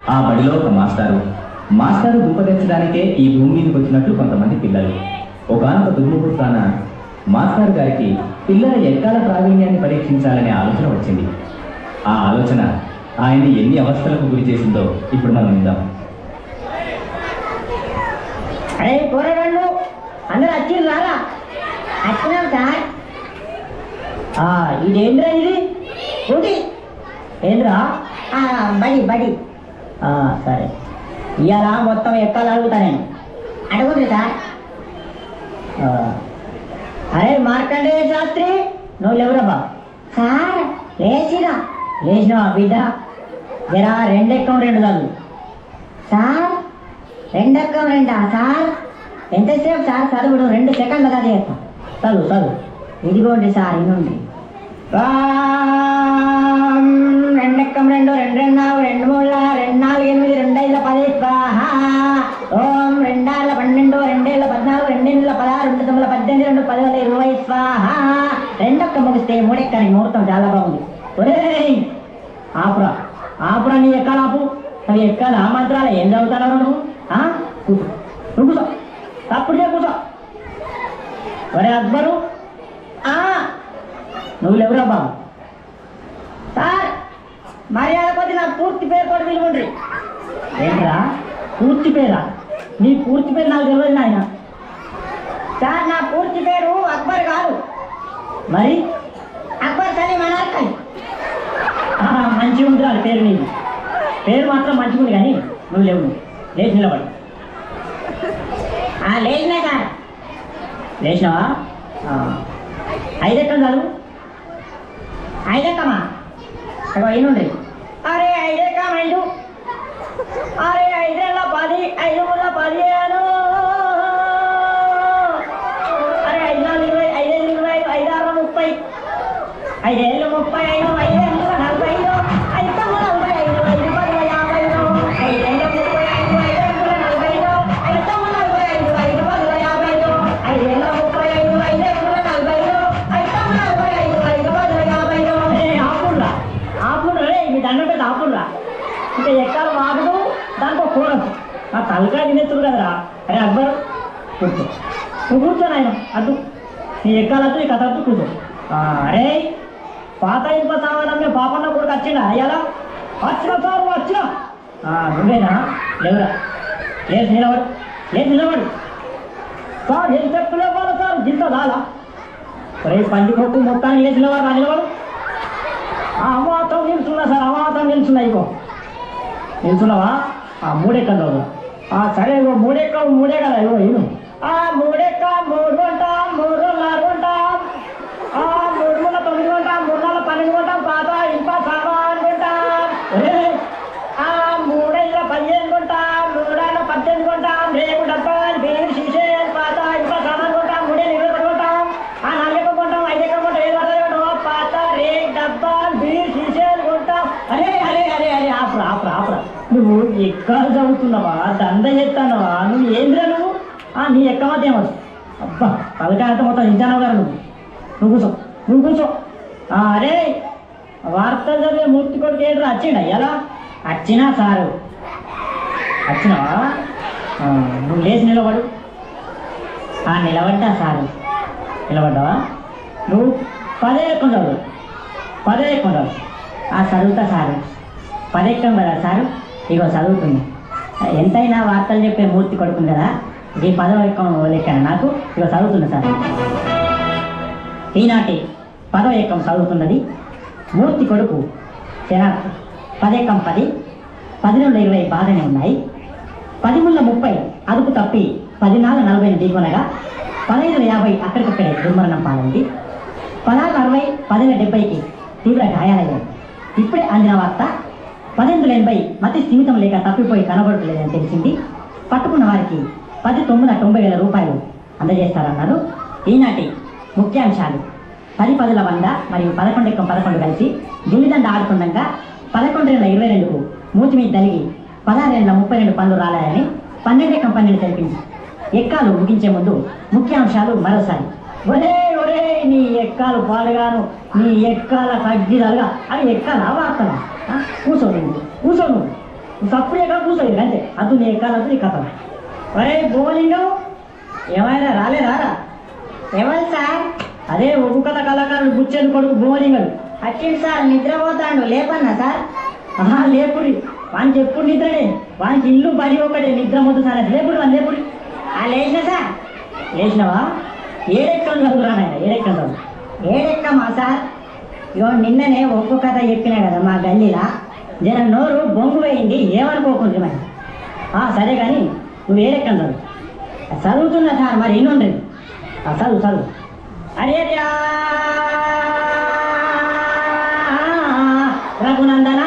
ఆ బడిలో ఒక మాస్టారు దుఃఖపెంచడానికే ఈ భూమి మీదకి వచ్చినట్లు కొంతమంది పిల్లలు. ఒకనొక దుర్ముహూర్తాన మాస్టర్ గారికి పిల్లల ఎక్కాల ప్రావీణ్యాన్ని పరీక్షించాలనే ఆలోచన వచ్చింది. ఆ ఆలోచన ఆయన్ని ఎన్ని అవస్థలకు గురి చేసిందో ఇప్పుడు మనం విందాం. అరే పోరాడు, అందరూ వచ్చింది రారా? వచ్చినాం సార్. ఇదేంద్రా ఇది? ఊటి ఏంద్రా? బడి సరే, ఇవాళ మొత్తం ఎక్కాలి అడుగుతా నేను. అడుగుతుంది సార్. అరే మార్కండేయ శాస్త్రి, నువ్వు లేవురబ్బా? సార్ లేచినావా బిడ్డ? జరా 2 ఎక్కం 2 చదువు. Sir 2 ఎక్కం 2 sir? ఎంతసేపు సార్ చదువుడు? 2 సెకండ్లు కదా చేస్తాం. చదువు. ఇదిగోండి సార్, ఇనుండి. 2 ఎక్కం 2 2 2 4 2 3 2 4 8 2 5 10 స్వాహా. ఓం 2 6 12 2 7 14 2 8 16 2 9 18 2 10 20 స్వాహా. 2 ఎక్క ముగిస్తే 3 ఎక్కని ముహూర్తం చాలా బాగుంది. ఒరేయ్ ఆపురా నీ ఎక్కాలి ఆపు. అవి ఎక్కాలి ఆ మంత్రాలు ఏం చదువుతున్నావు నువ్వు? కూర్చో, తప్పుడు కూర్చో. ఒరే అక్బరు, నువ్వు లేవురా బాబు? సార్ మర్యాద కొద్ది నా పూర్తి పేరు కూడా పిలువండి. ఏంట్రా పూర్తి పేరా? నీ పూర్తి పేరు నాకు తెలియదు నాయన. సార్ నా పూర్తి పేరు అక్బర్ కాదు. మరి అక్బర్ సలీం అనార్కలి. మంచిగా ఉంది వాళ్ళ పేరు. నీది పేరు మాత్రం మంచిగా ఉంది, కానీ నువ్వు లేవు. లేచి నిలబడు. లేచినా సార్. లేచినావా? 5 ఎక్కం చదువు. 5 ఎక్కమా? అయినుండి. అరే 5 ఎక్కం 5. అరే 5 ఏళ్ళ 10, 5 3 15. అరే 5 4 20, 5 5 20, 5 6 30, 5 ఏళ్ళు 35, 5 ఏళ్ళు 45, 5 9 45, 5 10 50, 5 ఏళ్ళు 35, 5 ఏళ్ళు 45, 5 9 45, 5 10 50, 5 ఏళ్ళు 35, 5 ఏళ్ళు 45, 5 9 45, 5 10 50. ఆపురా రే, మీ దండం పెట్టి ఆపురా. ఇంకా ఎక్కాల వాగుడు, దాంట్లో కూరదు. ఆ తలకాయ తినేస్తుడు కదరా. అరే అక్బర్ కూర్చో. నువ్వు కూర్చో నాయన. అటు నీ ఎక్కాలతో ఈ కథ కూర్చో. అరే పాత ఇనుప సామానమే పాపన్న కొడుకు వచ్చిండా? అయ్యాలా వచ్చిన సార్ వచ్చినా. నువ్వేనా? లేవురా. లేచి నిలబడు. సార్ ఏం చెప్పులేవారు సార్? గింత దాలా రే పంది కొట్టు మొత్తాన్ని లేచి నిలబడు. అమాతం నిల్చున్నా సార్, అమాతం నిల్చున్నా. ఇగో నిల్చున్నావా? 3 ఎక్కం చదువు. సరే ఇగో 3 ఎక్కం 3 కదా. ఇగో ఇను 3 ఎక్క 3 ఉంటాం, 3 4 ఉంటాం, 3 3 9 ఉంటాం, 3 4 12 ఉంటాం, పాత ఇంప సామాన్ ఉంటాం. 3 5 15 ఉంటాం, 3 6 18 ఉంటాం, రేపు డబ్బాలు బీర్ షీషేలు పాత ఇంప సామాన్ ఉంటాం, 3 20 ఉంటాం, 4 ఎక్కం కొంటాం, 5 ఎక్కం కొంటాం, 7 8 ఉంటాం, పాత రేక్ డబ్బాలు బీర్ షీషేలు కొంటాం. అరే ఆపురా. నువ్వు ఎక్కడ చదువుతున్నావా? దండ చేస్తానవా? నువ్వు ఏంద్రా నువ్వు? నీ ఎక్కమతే ఏమవుతుంది? అబ్బా తలకాయంతా మొత్తం ఇంటానవు కదా నువ్వు కూర్చో. అరే వార్తలు చదివే మూర్తి కొడుకు ఏంట్రా? వచ్చిండా? ఎలా వచ్చినా సారు? వచ్చినావా? నువ్వు లేచి నిలబడు. నిలబడ్డా సారు? నిలబడ్డావా? నువ్వు 10 ఎక్కం చదువు. 10 ఎక్కం చదువు. చదువుతా సారు. 10 ఎక్కం కదా సారు? ఇగో చదువుతుంది. ఎంతైనా వార్తలు చెప్పే మూర్తి కొడుకుంది కదా, ఈ 10వ ఎక్కం లెక్కన నాకు. ఇగో చదువుతుంది సార్. ఈనాటి 10వ ఎక్కం చదువుతున్నది మూర్తి కొడుకు శనార్థ్. 10 ఎక్కం 10, 10 నుండి 20 బాగానే ఉన్నాయి. 10 ముళ్ళ 30 అదుపు తప్పి 10 4 40 దిగునగా 15 50 అక్కడికక్కడే దుర్మరణం పాలైంది. 16 60, 10 70కి తీవ్ర గాయాలయ్యాయి. ఇప్పుడే అందిన వార్త 10 80 మతి స్థిమితం లేక తప్పిపోయి కనబడలేదని తెలిసింది. పట్టుకున్న వారికి 10 9 90,000 రూపాయలు అందజేస్తారన్నారు. ఈనాటి ముఖ్యాంశాలు: 10 10ల 100 మరియు 11 ఎక్కం 11 కలిసి గిల్లిదండ ఆడుతుండగా 11 ఏళ్ళ 22కు మూతి మీద తలిగి 16 ఏళ్ళ 32 పనులు రాలాయని 12 ఎక్కం 12 తెలిపింది. ఎక్కాలు ముగించే ముందు ముఖ్యాంశాలు మరోసారి. ఒరే నీ ఎక్కాలు పాడుగాను, నీ ఎక్కాల తగ్గిదలుగా. అవి ఎక్కాలా వార్తలా? కూర్చో నువ్వు. తప్పుడు ఎక్కడ కూర్చోయి అంతే అద్దు నీ ఎక్కాలద్దు నీ కథ ఒరే భూమలింగం ఏమైనా రాలేదా ఎవరు సార్? అదే ఒగ్గు కథ కళాకారుడు బుచ్చేది కొడుకు భూమలింగడు. అచ్చింది సార్, నిద్రపోతాడు లేపన్నా సార్? లేపుడి వానికి ఎప్పుడు నిద్రనే, వానికి ఇల్లు బడి ఒకటే, నిద్ర మొద్దు సార్. లేపుడు వాని లేపుడి. లేచిన సార్? లేచినవా? ఏడెక్కలు చదువురా నాయన, ఏడెక్కలు చదువు. ఏడెక్కమా సార్? ఇగో నిన్ననే ఒక్కొక్క కథ చెప్పినా కదా మా గల్లీలా, జర నోరు బొంగు వేయింది, ఏమనుకోకుండా మరి. సరే కానీ నువ్వు ఏడెక్కలు చదువు. చదువుతున్నా సార్, మరి ఎన్నుండ్రి. చదువు చదువు. అరే రఘునందన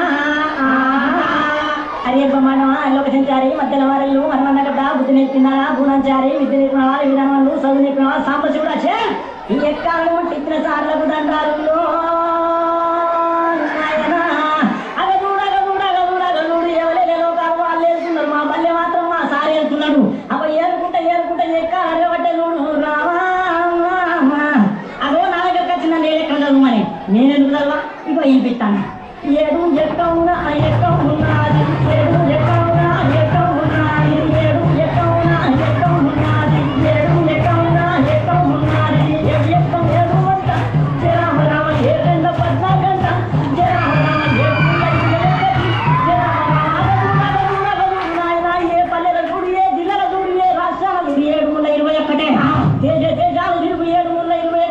అరే బొమ్మనవా లోక సంచారి మధ్యల వారళ్ళు మనమన్నగడ్డ బుద్ధి నేర్పినారా భూనంచారి విద్య నేర్పిన వాళ్ళు విధానం చదువు నేర్పిన వాళ్ళు సాంబశివుడు వచ్చే ఈ ఎక్కాలు టిక్కిన సార్లకు దండాలు అగదూడు ఎవరే లోకాలు వాళ్ళు వెళ్తున్నారు, మా బల్లె మాత్రం మా సారి వెళ్తున్నాడు. అప్పుడు ఏరుకుంటా ఏరుకుంటా ఎక్కాలు అరగబట్టే చూడు రామా. అదో నా దగ్గరకు వచ్చిన నేను ఎక్కడ చదువుమని నేనెందుకు చదవా? ఇగో వినిపిస్తాను. ఏడు ఎక్కవునా ఎక్కవున్నది, ఏడు ఎక్కవునా ఎక్కవున్నది, ఏడు ఎక్కవునా ఎక్కవున్నది, ఏడు ఎక్కవునా ఎక్కవున్నది, ఏడు ఎక్కం ఏడు వంట జరామ రామ ఏళ్ళ 14 గంట జరామ రామ ఏ పల్లెల చూడు, ఏ జిల్లాల చూడు, ఏ రాష్ట్రాల చూడు, 721 దేశాలు తిరుగు 721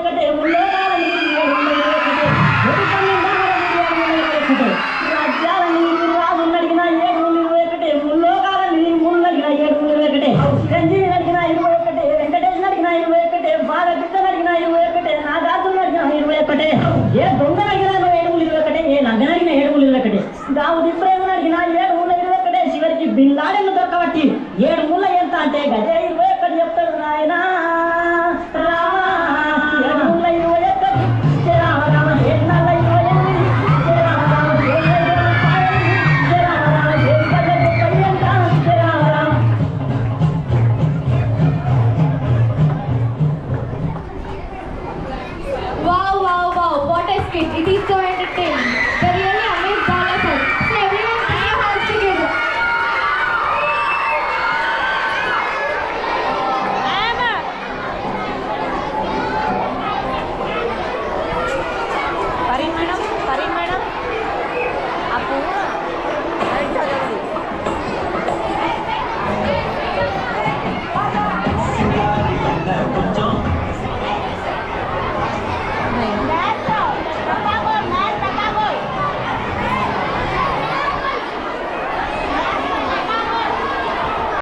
రాజ్యాలని రాజుని అడిగిన 721 ముల్లోకాలని ముళ్ళడిగిన 721 గంజీని అడిగిన 21 వెంకటేశ్వర అడిగిన 21 బాలకృష్ణ అడిగిన 21 నాగార్జున అడిగిన 21 ఏ దొంగ అడిగిన 721 ఏ లంగన అడిగిన 721 దావుది ప్రేమను అడిగిన 721 చివరికి బిల్లాడెన్ను దొరకబట్టి 7 ముళ్ళ ఎంత అంటే గదే